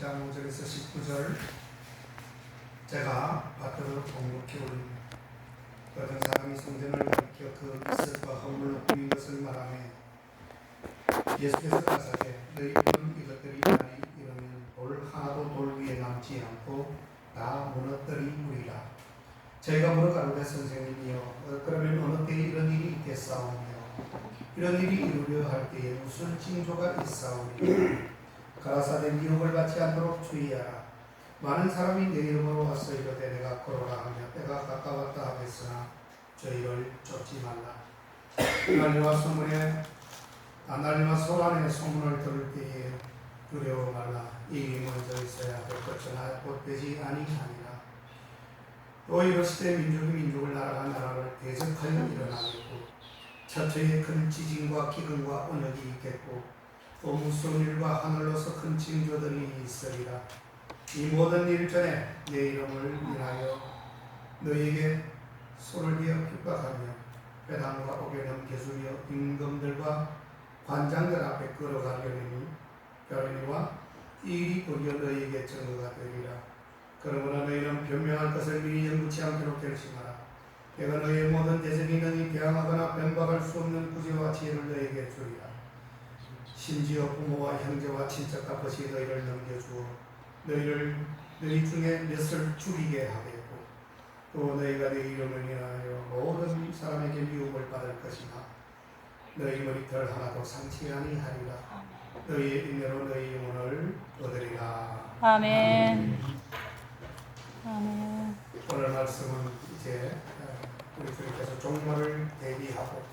7장 5절에서 19절 제가 받들어 공독해 올립니다. 어떤 사람이 성전을 가리켜 그 이슬과 허물로 꾸민 것을 말하며 예수께서 가사대 너희 이런 이것들이 날이 이르면 돌 하나도 돌 위에 남지 않고 다 무너뜨리리라. 저희가 물어가로되 선생님이여 그러면 어느 때에 이런 일이 있겠사오며 이런 일이 이루려 할 때에 무슨 징조가 있사오리까. 가라사대 미혹을 받지 않도록 주의하라. 많은 사람이 내 이름으로 와서 이르되 내가 걸어라 하며 때가 가까웠다 하겠으나 저희를 쫓지 말라. 나날리와 소란의 소문을 들을 때에 두려워 말라. 이미 먼저 있어야 될 것이나 곧되지 아니하니라. 또 이르시되 민족이 민족을 나라가 나라를 대적하여 일어나겠고 처처에 큰 지진과 기근과 언역이 있겠고 또 무서운 일과 하늘로서 큰 징조들이 있으리라. 이 모든 일 전에 내 이름을 인하여 너희에게 손을 비어 핍박하며 회당과 옥에 넘겨주며 임금들과 관장들 앞에 끌어가려니와 이 일이 도리어 너희에게 증거가 되리라. 그러므로 너희는 변명할 것을 미리 연구치 않도록 결심하라. 내가 너희의 모든 대적이 너희 대항하거나 변박할 수 없는 구제와 지혜를 너희에게 주리라. 심지어 부모와 형제와 친척 아버지 너희를 넘겨주어 너희 중에 몇을 죽이게 하겠고 또 너희가 내 이름을 인하여 모든 사람에게 미움을 받을 것이나 너희 머리털 하나도 상치 아니하리라. 너희의 인내로 너희 영혼을 얻으리라. 아멘. 아멘. 오늘 말씀은 이제 우리 주님께서 종말을 대비하고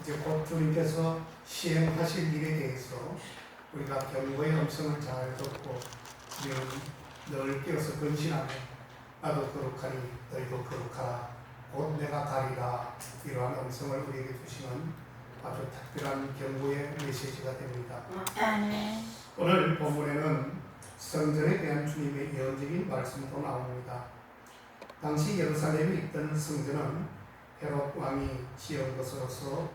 이제 곧 주님께서 시행하실 일에 대해서 우리가 경고의 음성을 잘 듣고 우리는 늘 깨어서 근신하며 나도 거룩하니 너희도 거룩하라 곧 내가 가리라 이러한 음성을 우리에게 주시는 아주 특별한 경고의 메시지가 됩니다. 오늘 본문에는 성전에 대한 주님의 예언적인 말씀도 나옵니다. 당시 예루살렘에 있던 성전은 헤롯 왕이 지은 것으로서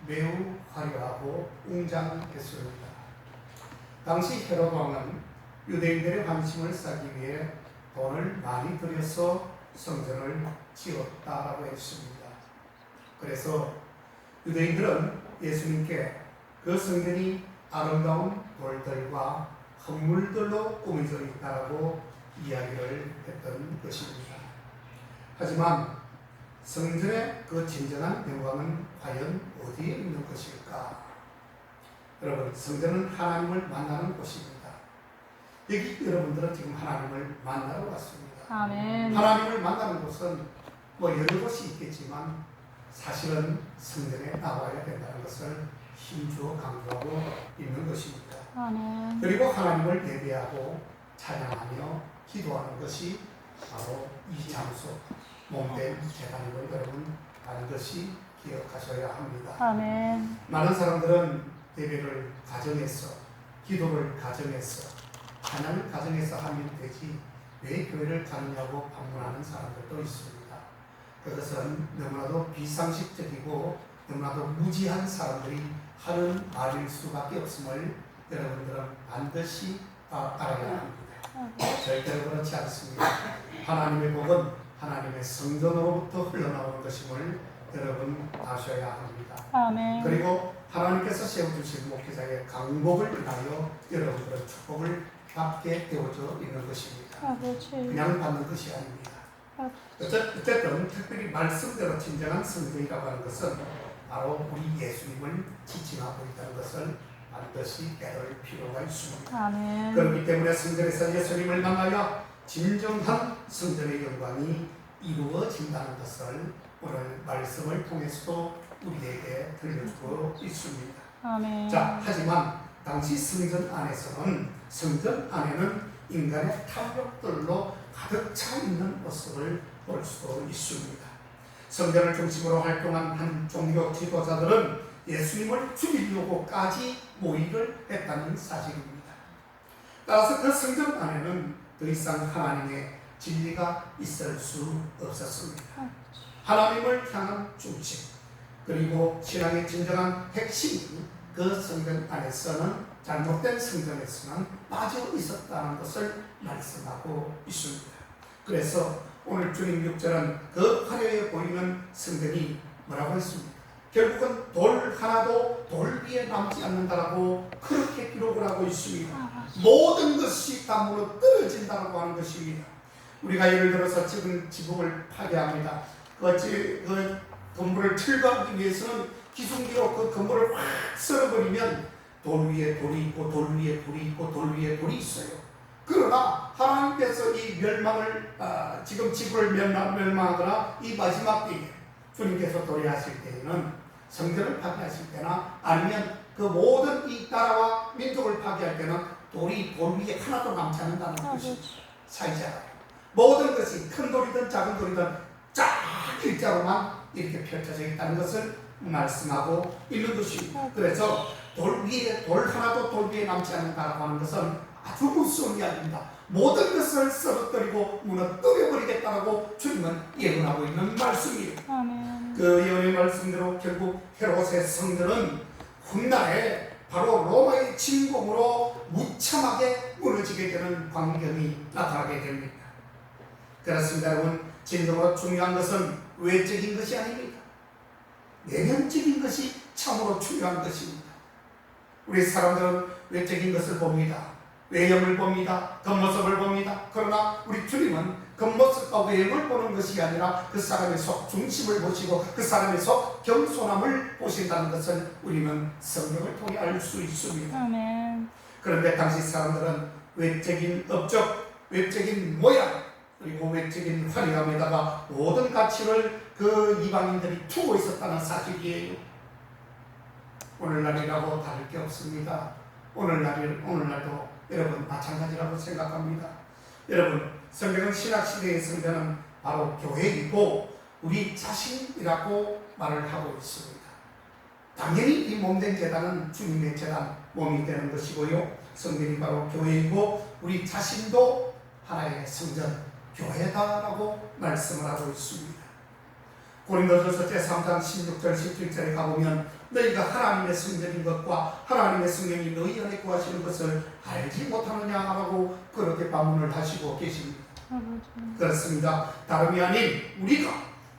매우 화려하고 웅장했습니다. 당시 헤롯 왕은 유대인들의 관심을 사기 위해 돈을 많이 들여서 성전을 지었다라고 했습니다. 그래서 유대인들은 예수님께 그 성전이 아름다운 돌들과 건물들로 꾸며져 있다라고 이야기를 했던 것입니다. 하지만 성전의 그 진정한 영광은 과연 어디에 있는 것일까? 여러분, 성전은 하나님을 만나는 곳입니다. 여기 여러분들은 지금 하나님을 만나러 왔습니다. 아멘. 하나님을 만나는 곳은 뭐 여러 곳이 있겠지만 사실은 성전에 나와야 된다는 것을 힘주어 강조하고 있는 것입니다. 아멘. 그리고 하나님을 예배하고 찬양하며 기도하는 것이 바로 이 장소 몸된 제단임을 여러분 반드시 기억하셔야 합니다. 아멘. 많은 사람들은 예배를 가정에서, 기도를 가정에서, 찬양을 가정에서 하면 되지 왜 교회를 가느냐고 반문하는 사람들도 있습니다. 그것은 너무나도 비상식적이고 너무나도 무지한 사람들이 하는 말일 수밖에 없음을 여러분들은 반드시 알아야 합니다. 절대로 그렇지 않습니다. 하나님의 복은 하나님의 성전으로부터 흘러나오는 것임을 여러분 아셔야 합니다. 아멘. 그리고 하나님께서 세워주신 목회자의 강복을 인하여 여러분들은 축복을 받게 되어져 있는 것입니다. 아버지. 그냥 받는 것이 아닙니다. 어쨌든 특별히 말씀대로 진정한 성전이라고 하는 것은 바로 우리 예수님을 지칭하고 있다는 것을 반드시 깨달을 필요가 있습니다. 아멘. 그렇기 때문에 성전에서 예수님을 만나야 진정한 성전의 영광이 이루어진다는 것을 오늘 말씀을 통해서도 우리에게 들려주고 있습니다. 아멘. 자, 하지만 당시 성전 안에는 인간의 탐욕들로 가득 차 있는 모습을 볼 수도 있습니다. 성전을 중심으로 활동한 한 종교 지도자들은 예수님을 죽이려고까지 모의를 했다는 사실입니다. 따라서 그 성전 안에는 더 이상 하나님의 진리가 있을 수 없었습니다. 하나님을 향한 중심, 그리고 신앙의 진정한 핵심이 그 성전 안에서는 잘못된 성전에서는 빠져 있었다는 것을 말씀하고 있습니다. 그래서 오늘 주님 6절은 그 화려해 보이는 성전이 뭐라고 했습니까? 결국은 돌 하나도 돌 위에 남지 않는다라고 그렇게 기록을 하고 있습니다. 모든 것이 다 무너 떨어진다고 하는 것입니다. 우리가 예를 들어서 지금 지붕을 파괴합니다. 그 건물을 철거하기 위해서는 기승기로 그 건물을 확 썰어버리면 돌 위에 돌이 있고 돌 위에 돌이 있고 돌 위에 돌이 있어요. 그러나 하나님께서 이 멸망을 지금 지구를 멸망하거나 이 마지막 때에 주님께서 도래하실 때에는 성전을 파괴하실 때나 아니면 그 모든 이 나라와 민족을 파괴할 때는 돌이 돌 위에 하나도 남지 않는다는 것이 사이잖아요. 모든 것이 큰 돌이든 작은 돌이든 쫙 일자로만 이렇게 펼쳐져 있다는 것을 말씀하고 있는 것입니다. 그래서 돌 하나도 돌 위에 남지 않는다고 하는 것은 아주 무서운 이야기입니다. 모든 것을 썰어버리고 무너뜨려버리겠다고 주님은 예언하고 있는 말씀이에요. 아멘. 그 예언의 말씀대로 결국 헤롯의 성전은 훗날에 바로 로마의 침공으로 무참하게 무너지게 되는 광경이 나타나게 됩니다. 그렇습니다. 여러분, 진정으로 중요한 것은 외적인 것이 아닙니다. 내면적인 것이 참으로 중요한 것입니다. 우리 사람들은 외적인 것을 봅니다. 외형을 봅니다. 겉모습을 봅니다. 그러나 우리 주님은 겉모습과 외형을 보는 것이 아니라 그 사람의 속 중심을 보시고 그 사람의 속 겸손함을 보신다는 것을 우리는 성경을 통해 알 수 있습니다. 아멘. 그런데 당시 사람들은 외적인 업적, 외적인 모양, 그리고 외적인 화려함에다가 모든 가치를 그 이방인들이 두고 있었다는 사실이에요. 오늘날이라고 다를 게 없습니다. 오늘날도 여러분 마찬가지라고 생각합니다. 여러분, 성경은 신학시대의 성전은 바로 교회이고 우리 자신이라고 말을 하고 있습니다. 당연히 이 몸된 제단은 주님의 제단, 몸이 되는 것이고요. 성전이 바로 교회이고 우리 자신도 하나의 성전, 교회다라고 말씀을 하고 있습니다. 고린도전서 제3장 16절 17절에 가보면 너희가 하나님의 성전인 것과 하나님의 성령이 너희 안에 거하시는 것을 알지 못하느냐라고 그렇게 반문을 하시고 계십니다. 그렇습니다. 다름이 아닌 우리가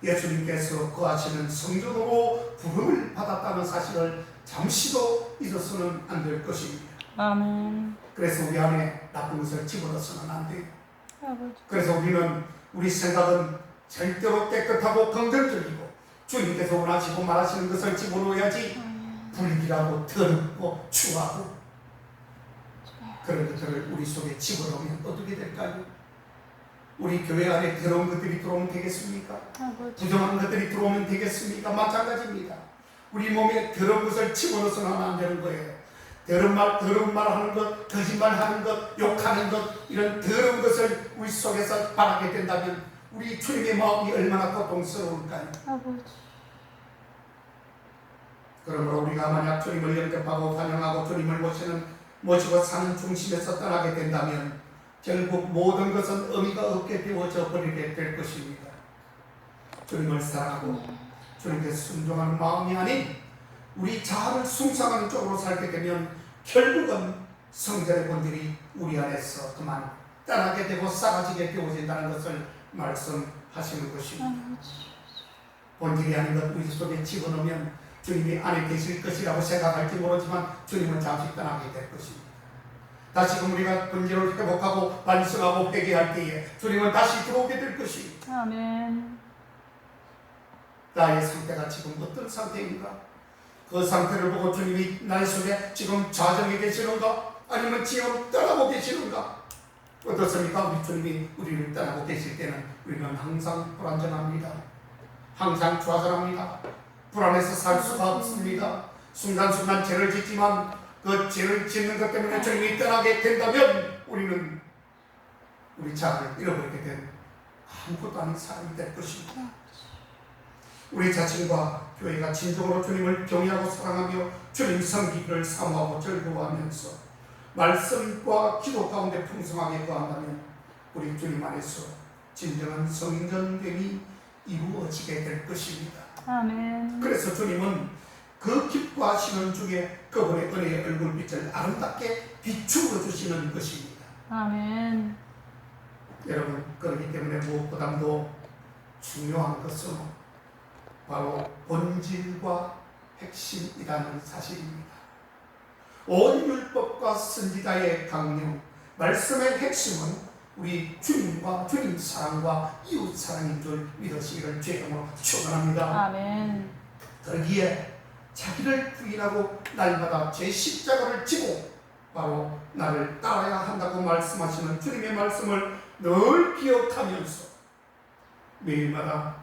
예수님께서 거하시는 성전으로 부름을 받았다는 사실을 잠시도 잊어서는 안 될 것입니다. 아멘. 그래서 우리 안에 나쁜 것을 집어넣어서는 안 돼요. 아버지. 그래서 우리 생각은 절대로 깨끗하고 긍정적이고 주님께서 원하시고 말하시는 것을 집어넣어야지 불길하고 더럽고 추하고 그런 것들을 우리 속에 집어넣으면 어떻게 될까요? 우리 교회 안에 더러운 것들이 들어오면 되겠습니까? 부정한 것들이 들어오면 되겠습니까? 마찬가지입니다. 우리 몸에 더러운 것을 집어넣어서는 안 되는 거예요. 더러운 말 하는 것, 거짓말 하는 것, 욕하는 것, 이런 더러운 것을 우리 속에서 바라게 된다면 우리 주님의 마음이 얼마나 고통스러울까요? 그러므로 우리가 만약 주님을 영접하고 환영하고 주님을 모시고 사는 중심에서 떠나게 된다면 결국 모든 것은 의미가 없게 되어져 버리게 될 것입니다. 주님을 사랑하고 주님께 순종하는 마음이 아닌 우리 자아를 숭상하는 쪽으로 살게 되면 결국은 성전의 본질이 우리 안에서 그만 떠나게 되고 썩어지게 되어진다는 것을 말씀하시는 것입니다. 본질이 아닌 것 우리 속에 집어넣으면 주님이 안에 계실 것이라고 생각할지 모르지만 주님은 잠시 떠나게 될 것입니다. 다시금 우리가 본질을 회복하고 반성하고 회개할 때에 주님은 다시 들어오게 될 것입니다. 아멘. 나의 상태가 지금 어떤 상태인가? 그 상태를 보고 주님이 나의 속에 지금 좌정해 계시는가? 아니면 지금 떠나고 계시는가? 어떻습니까? 우리 주님이 우리를 떠나고 계실 때는 우리는 항상 불안정합니다. 항상 좌절합니다. 불안해서 살 수가 없습니다. 순간순간 죄를 짓지만 그 죄를 짓는 것 때문에 주님이 떠나게 된다면 우리는 우리 자아를 잃어버리게 된 아무것도 아닌 사람이 될 것입니다. 우리 자신과 교회가 진정으로 주님을 경외하고 사랑하며 주님 섬기기를 사모하고 즐거워하면서 말씀과 기도 가운데 풍성하게 거한다면 우리 주님 안에서 진정한 성전됨이 이루어지게 될 것입니다. 아멘. 그래서 주님은 그 기뻐하시는 중에 그분의 은혜의 얼굴빛을 아름답게 비추어 주시는 것입니다. 아멘. 여러분, 그렇기 때문에 무엇보다도 중요한 것은 바로 본질과 핵심이라는 사실입니다. 온 율법과 선지자의 강령, 말씀의 핵심은 우리 주님과 주님 사랑과 이웃 사랑인 줄 믿으시기를 주님으로 축원합니다. 아멘. 그러기에 자기를 부인하고 날마다 제 십자가를 지고 바로 나를 따라야 한다고 말씀하시는 주님의 말씀을 늘 기억하면서 매일마다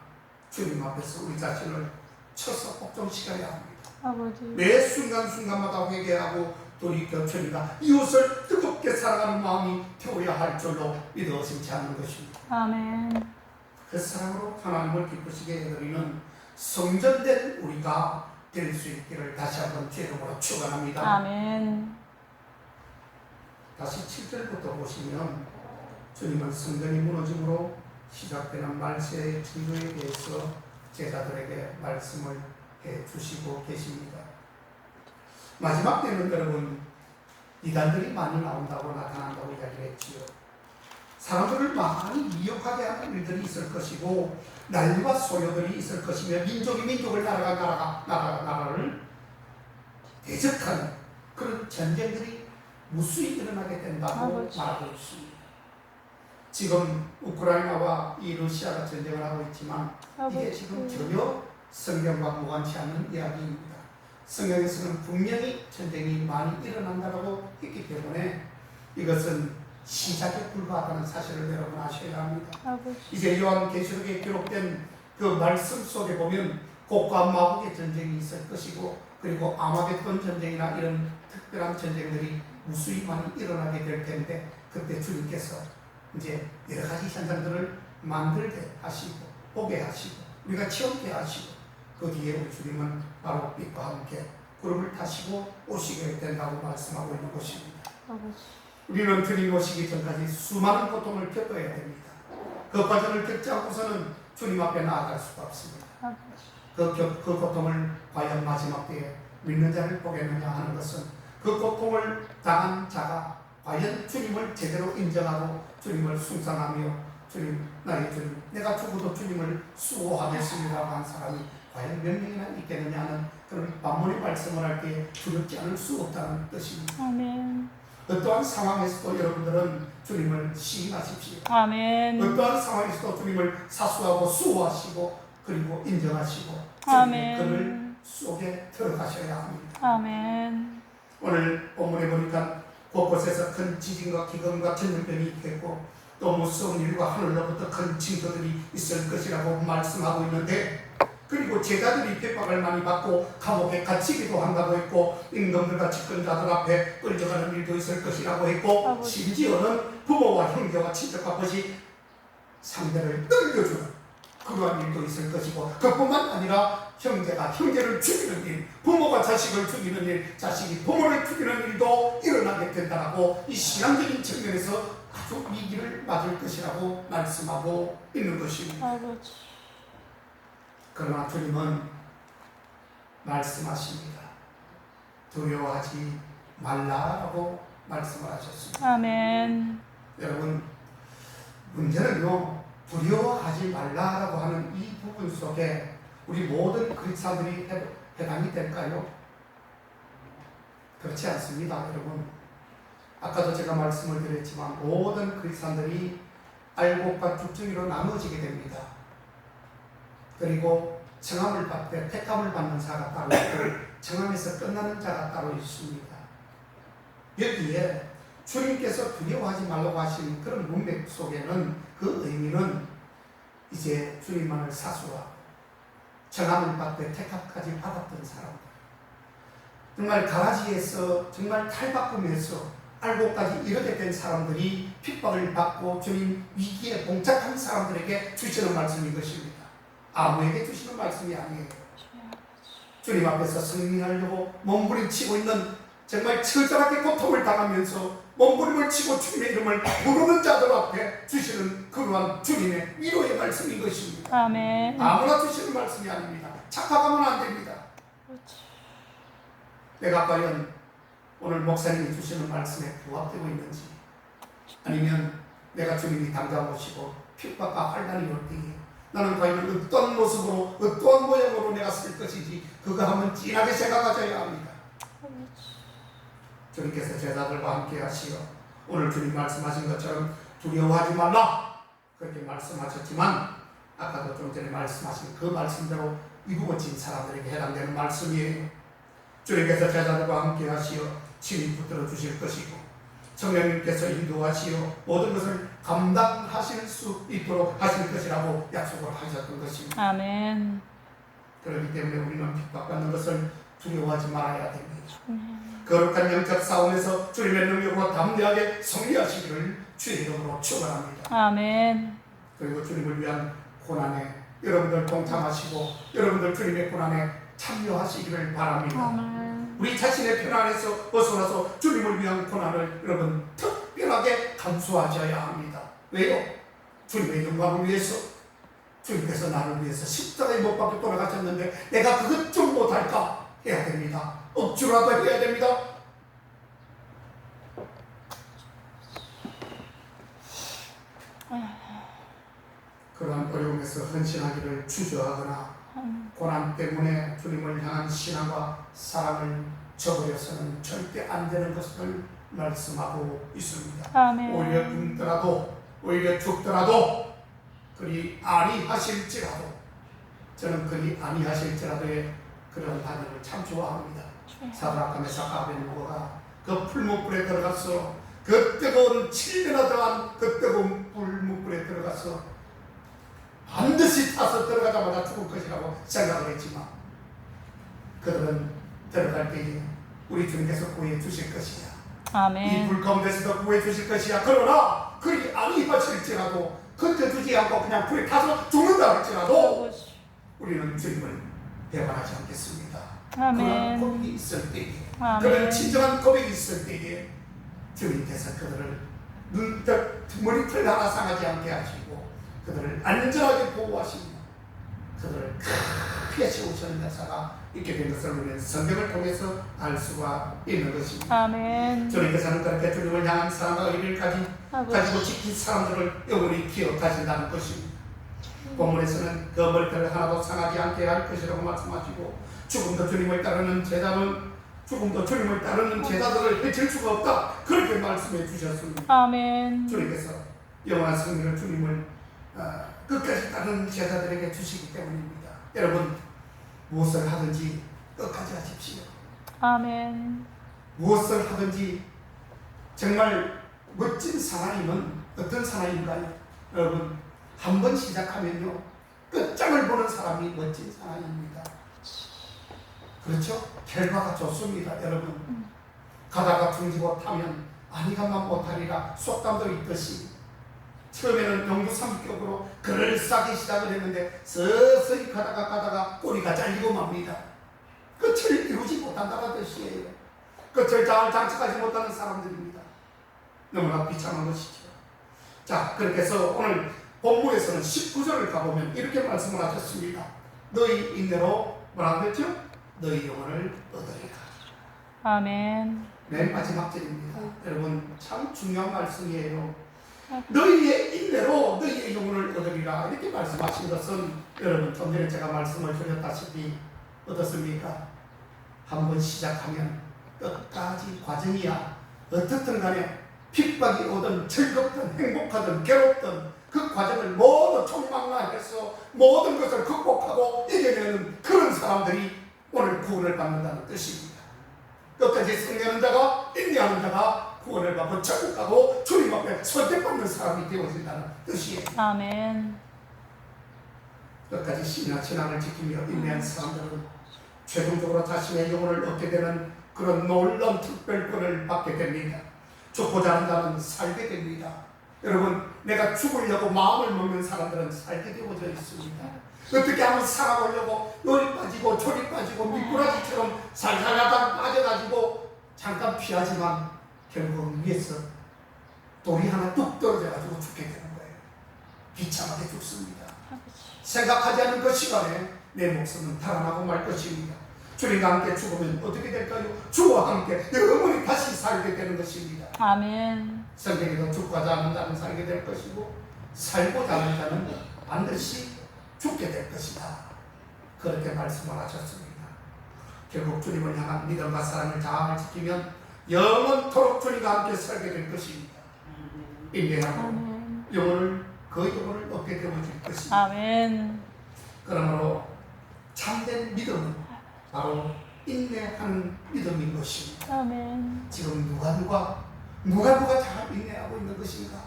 주님 앞에서 우리 자신을 쳐서 복종시켜야 합니다. 아버지. 매 순간순간마다 회개하고 돌이켜 주님과 이웃을 뜨겁게 사랑하는 마음이 태워야 할 줄로 믿어 의심치 않는 것입니다. 아멘. 그 사랑으로 하나님을 기쁘시게 해드리는 성전된 우리가 될 수 있기를 다시 한번 주의 이름으로 축원합니다. 아멘. 다시 7절부터 보시면 주님은 성전이 무너짐으로 시작되는 말세의 진노에 대해서 제자들에게 말씀을 해주시고 계십니다. 마지막 때는 여러분 이단들이 많이 나온다고 나타난다고 이야기했지요. 사람들을 많이 미혹하게 하는 일들이 있을 것이고 난리와 소요들이 있을 것이며 민족이 민족을 나라를 대적하는 그런 전쟁들이 무수히 일어나게 된다고 아버지. 말하고 있습니다. 지금 우크라이나와 이 러시아가 전쟁을 하고 있지만 이게 지금 전혀 성경과 무관치 않는 이야기입니다. 성경에서는 분명히 전쟁이 많이 일어난다고 했기 때문에 이것은 시작에 불과하다는 사실을 여러분 아셔야 합니다. 아버지. 이제 요한계시록에 기록된 그 말씀 속에 보면 곡과 마곡의 전쟁이 있을 것이고 그리고 아마겟돈 전쟁이나 이런 특별한 전쟁들이 무수히 많이 일어나게 될 텐데 그때 주님께서 이제 여러 가지 현상들을 만들게 하시고 보게 하시고 우리가 체험케 하시고 그 뒤에 우리 주님은 바로 빛과 함께 구름을 타시고 오시게 된다고 말씀하고 있는 것입니다. 아버지. 우리는 주님 오시기 전까지 수많은 고통을 겪어야 됩니다. 그 과정을 겪지 않고서는 주님 앞에 나아갈 수가 없습니다. 아버지. 그 고통을 과연 마지막 때에 믿는 자를 보겠느냐 하는 것은 그 고통을 당한 자가 과연 주님을 제대로 인정하고 주님을 숭상하며 주님 나의 주님 내가 죽어도 주님을 수호하겠습니다 한 사람이 과연 몇 명이나 있겠느냐 하는 그런 반문의 말씀을 할 때 두렵지 않을 수 없다는 뜻입니다. 아멘. 어떠한 상황에서도 여러분들은 주님을 시인하십시오. 아멘. 어떠한 상황에서도 주님을 사수하고 수호하시고 그리고 인정하시고 주님의 아멘. 그늘 속에 들어가셔야 합니다. 아멘. 오늘 본문에 보니까 곳곳에서 큰 지진과 기근과 전염병이 있겠고 또 무서운 일과 하늘로부터 큰 징조들이 있을 것이라고 말씀하고 있는데 그리고 제자들이 핍박을 많이 받고 감옥에 갇히기도 한다고 했고 임금들과 집권자들 앞에 끌려가는 일도 있을 것이라고 했고 아버지. 심지어는 부모와 형제와 친척과 아버지 상대를 늘려주는 그러한 일도 있을 것이고 그뿐만 아니라 형제가 형제를 죽이는 일, 부모가 자식을 죽이는 일, 자식이 부모를 죽이는 일도 일어나게 된다고 이 신앙적인 측면에서 아주 위기를 맞을 것이라고 말씀하고 있는 것입니다. 아버지. 그러나 주님은 말씀하십니다. 두려워하지 말라라고 말씀을 하셨습니다. 아멘. 여러분 문제는요 두려워하지 말라라고 하는 이 부분 속에 우리 모든 그리스도인들이 해당이 될까요? 그렇지 않습니다. 여러분 아까도 제가 말씀을 드렸지만 모든 그리스도인들이 알곡과 죽정이로 나눠지게 됩니다. 그리고 청함을 받되 택함을 받는 자가 따로 있고 청함에서 끝나는 자가 따로 있습니다. 여기에 주님께서 두려워하지 말라고 하신 그런 문맥 속에는 그 의미는 이제 주님만을 사수하고 청함을 받되 택함까지 받았던 사람들 정말 가라지에서 정말 탈바꿈에서 알고까지 이르게 된 사람들이 핍박을 받고 주님 위기에 봉착한 사람들에게 주시는 말씀인 것입니다. 아무에게 주시는 말씀이 아니에요. 주님 앞에서 승리하려고 몸부림치고 있는 정말 처절하게 고통을 당하면서 몸부림을 치고 주님의 이름을 부르는 자들 앞에 주시는 그러한 주님의 위로의 말씀인 것입니다. 아멘. 아무나 주시는 말씀이 아닙니다. 착각하면 안 됩니다. 내가 과연 오늘 목사님이 주시는 말씀에 부합되고 있는지, 아니면 내가 주님이 당장 오시고 핍박과 환난이 올 때에 나는 과연 어떤 모습으로 어떠한 모양으로 내가 쓸 것인지 그거 한번 진하게 생각하셔야 합니다. 주님께서 제자들과 함께 하시어 오늘 주님 말씀하신 것처럼 두려워하지 말라 그렇게 말씀하셨지만, 아까도 좀 전에 말씀하신 그 말씀대로 이루어진 사람들에게 해당되는 말씀이에요. 주님께서 제자들과 함께 하시어 친히 붙들어 주실 것이고 성령님께서 인도하시어 모든 것을 감당하실 수 있도록 하실 것이라고 약속을 하셨던 것입니다. 아멘. 그렇기 때문에 우리는 핍박받는 것을 두려워하지 말아야 됩니다. 거룩한 영적 싸움에서 주님의 능력으로 담대하게 승리하시기를 주의 이름으로 축원합니다. 아멘. 그리고 주님을 위한 고난에 여러분들 동참하시고 여러분들 주님의 고난에 참여하시기를 바랍니다. 아멘. 우리 자신의 편안에서 벗어나서 주님을 위한 고난을 여러분 특별하게 감수하셔야 합니다. 왜요? 주님의 영광을 위해서, 주님께서 나를 위해서 십자가에 못 박혀 돌아가셨는데 내가 그것 좀 못할까? 해야 됩니다. 억지로라도 해야 됩니다. 그러한 어려움에서 헌신하기를 주저하거나 고난 때문에 주님을 향한 신앙과 사랑을 저버려서는 절대 안 되는 것을 말씀하고 있습니다. 아멘. 오히려 굶더라도, 오히려 죽더라도, 그리 아니하실지라도, 저는 그리 아니하실지라도의 그런 반응을 참 좋아합니다. 사드락과 메삭과 아벤느고가 그 풀무불에 들어가서 그 뜨거운 7배나 더한 그 뜨거운 풀무불에 들어가서 반드시 타서 들어가자마자 죽을 것이라고 생각을 했지만, 그들은 들어갈 때에 우리 주님께서 구해 주실 것이야. 아멘. 이 불 가운데서도 구해 주실 것이야. 그러나 그리 아니하실지라도 그때 두지 않고 그냥 불에 타서 죽는다 할지라도 우리는 주님을 배반하지 않겠습니다. 아멘. 그런 고백이 있을 때에, 아멘. 그런 진정한 고백이 있을 때에 주님께서 그들을 머리털 하나 상하지 않게 하시고 그들을 안전하게 보호하십니다. 그들을 크게 세우시는 역사가 있게 된 것을 우리는 성경을 통해서 알 수가 있는 것입니다. 아멘. 주님께서는 그렇게 주님을 향한 사랑과 의리를 가지고 지킨 사람들을 영원히 기억하신다는 것입니다. 본문에서는 그 머리털을 하나도 상하지 않게 할 것이라고 말씀하시고, 죽음도 주님을 따르는 제자는 죽음도 주님을 따르는 제자들을 해칠 수가 없다 그렇게 말씀해 주셨습니다. 아멘. 주님께서 영원한 승리를 주님을 끝까지 따르는 제자들에게 주시기 때문입니다. 여러분, 무엇을 하든지 끝까지 하십시오. 아멘. 무엇을 하든지 정말 멋진 사나이는 어떤 사나이인가요? 여러분, 한 번 시작하면요 끝장을 보는 사람이 멋진 사나이입니다. 그렇죠? 결과가 좋습니다. 여러분, 가다가 등지고 타면 아니가만 못하리라 속담도 있듯이 처음에는 용두삼격으로 그럴싸하게 시작을 했는데 서서히 가다가 꼬리가 잘리고 맙니다. 끝을 이루지 못한다는 뜻이에요. 끝을 잘 장착하지 못하는 사람들입니다. 너무나 비참한 것이죠. 자, 그렇게 해서 오늘 본문에서는 19절을 가보면 이렇게 말씀을 하셨습니다. 너희 인내로 뭐라고 했죠? 너희 영혼을 얻으리라. 아멘. 맨 마지막 절입니다. 여러분, 참 중요한 말씀이에요. 너희의 인내로 너희의 영혼을 얻으리라 이렇게 말씀하신 것은, 여러분 좀 전에 제가 말씀을 드렸다시피 어떻습니까? 한번 시작하면 끝까지 과정이야. 어떻든 간에 핍박이 오든 즐겁든 행복하든 괴롭든 그 과정을 모두 총망라해서 모든 것을 극복하고 이겨내는 그런 사람들이 오늘 구원을 받는다는 뜻입니다. 끝까지 승리하는 자가, 인내하는 자가 구원을 받고 천국 가고 주님 앞에 선택받는 사람이 되어진다는 뜻이에요. 아멘. 끝까지 신앙을 지키며 인내한 사람들은 최종적으로 자신의 영혼을 얻게 되는 그런 놀라운 특별권을 받게 됩니다. 죽고자 하는 자는 살게 됩니다. 여러분, 내가 죽으려고 마음을 먹는 사람들은 살게 되어져 있습니다. 어떻게 하면 살아보려고 요리 빠지고 조리 빠지고 미꾸라지처럼 살살하다 빠져가지고 잠깐 피하지만 결국 위에서 돌이 하나 뚝 떨어져가지고 죽게 되는 거예요. 비참하게 죽습니다. 생각하지 않은 그 시간에 내 목숨은 달아나고 말 것입니다. 주님과 함께 죽으면 어떻게 될까요? 주와 함께 영원히 다시 살게 되는 것입니다. 아멘. 성경에도 죽고자 하는 자는 살게 될 것이고 살고자 하는 자는 반드시 죽게 될 것이다. 그렇게 말씀을 하셨습니다. 결국 주님을 향한 믿음과 사랑을 잘 지키면 영원토록 주님과 함께 살게 될 것입니다. 인내하고 영혼을 그 영혼을 얻게 되어질 것입니다. 아멘. 그러므로 참된 믿음은 바로 인내하는 믿음인 것입니다. 아멘. 지금 누가 잘 인내하고 있는 것인가?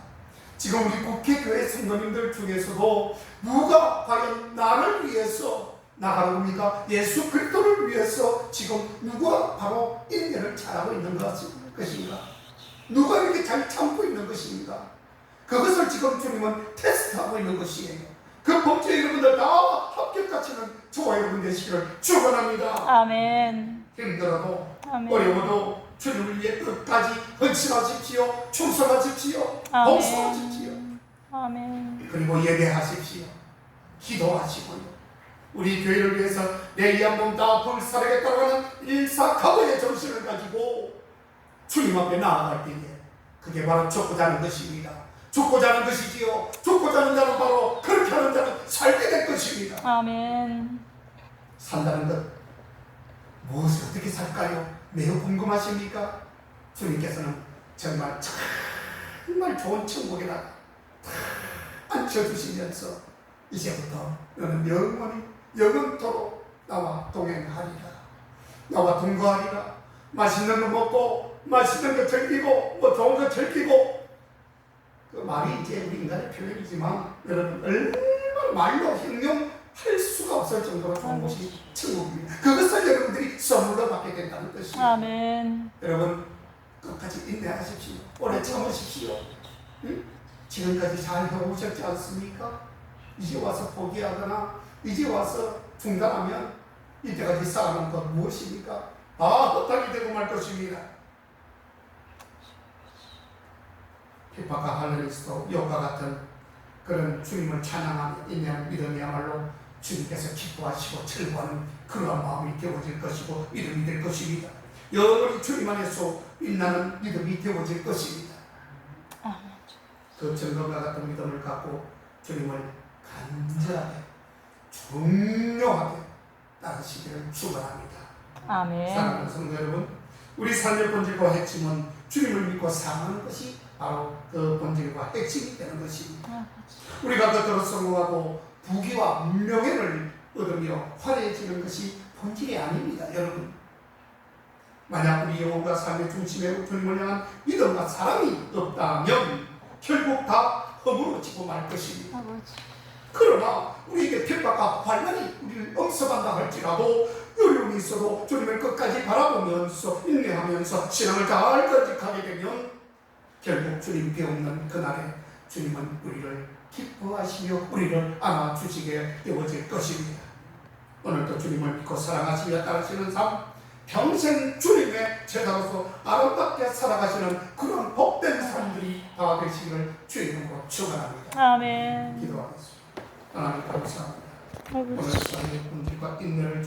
지금 우리 국회교회 성도님들 중에서도 누가 과연 나를 위해서 나가는 겁니까? 예수 그리스도를 위해서 지금 누가 바로 인내를 잘하고 있는 것인가? 누가 이렇게 잘 참고 있는 것입니까? 그것을 지금 주님은 테스트하고 있는 것이에요. 그 범죄 여러분들 다 합격같이는 저와 여러분 되시기를 축원합니다. 아멘. 힘들어도 아멘. 어려워도 주님을 위해 끝까지 헌신하십시오. 충성하십시오. 아멘. 봉사하십시오. 아멘. 그리고 예배하십시오. 기도하시고요. 우리 교회를 위해서 내 이 한 몸 다 불사르겠다고 하는 일사각오의 정신을 가지고 주님 앞에 나아갈 때에 그게 바로 죽고자 하는 것입니다. 죽고자 하는 것이지요. 죽고자 하는 자는 바로 그렇게 하는 자는 살게 될 것입니다. 아멘. 산다는 것 무엇을 어떻게 살까요? 매우 궁금하십니까? 주님께서는 정말 좋은 천국에다 앉혀주시면서 이제부터 너는 영원히 영원토록 나와 동행하리라. 나와 동거하리라. 맛있는 거 먹고 맛있는 거 즐기고 뭐 좋은 거 즐기고 그 말이 이제 우리 인간의 표현이지만 여러분 얼마나 말로 형용할 수가 없을 정도로 좋은 곳이 천국입니다. 그것을 여러분들이 선물로 받게 된다는 것이에요. 아멘. 여러분 끝까지 인내하십시오. 오래 참으십시오. 응? 지금까지 잘 해오셨지 않습니까? 이제 와서 포기하거나 이제 와서 중단하면 이때까지 쌓아놓은 것 무엇입니까? 다 헛되이 되고 말 것입니다. 핍박과 할례리스도 욕과 같은 그런 주님을 찬양하며 인내하는 믿음이야말로 주님께서 기뻐하시고 즐거워하는 그러한 마음이 되어질 것이고 믿음이 될 것입니다. 영원히 주님 안에서 빛나는 믿음이 되어질 것입니다. 그 증거과 같은 믿음을 갖고 주님을 간절하게 중요하게 따르시기를 축원합니다. 아멘. 사랑하는 성도 여러분, 우리 삶의 본질과 핵심은 주님을 믿고 사랑하는 것이 바로 그 본질과 핵심이 되는 것입니다. 우리가 겉으로 성공하고 부귀와 명예를 얻으며 화려해지는 것이 본질이 아닙니다. 여러분, 만약 우리 영혼과 삶의 중심에 주님을 향한 믿음과 사랑이 없다면 결국 다 허물어지고 말 것입니다. 그러나 우리에게 핍박과 환난이 우리를 엄습한다 할지라도 어려움이 있어도 주님을 끝까지 바라보면서 인내하면서 신앙을 잘 간직하게 되면 결국 주님 배우는 그날에 주님은 우리를 기뻐하시며 우리를 안아주시게 되어질 것입니다. 오늘도 주님을 믿고 사랑하시며 따르시는 삶, 평생 주님의 제자로서 아름답게 살아가시는 그런 복된 삶들이 다 되시기를 주의 이름으로 축원합니다. 아멘. 기도하겠습니다. 하나님 감사합니다. 오늘 삶의 본질과 인내를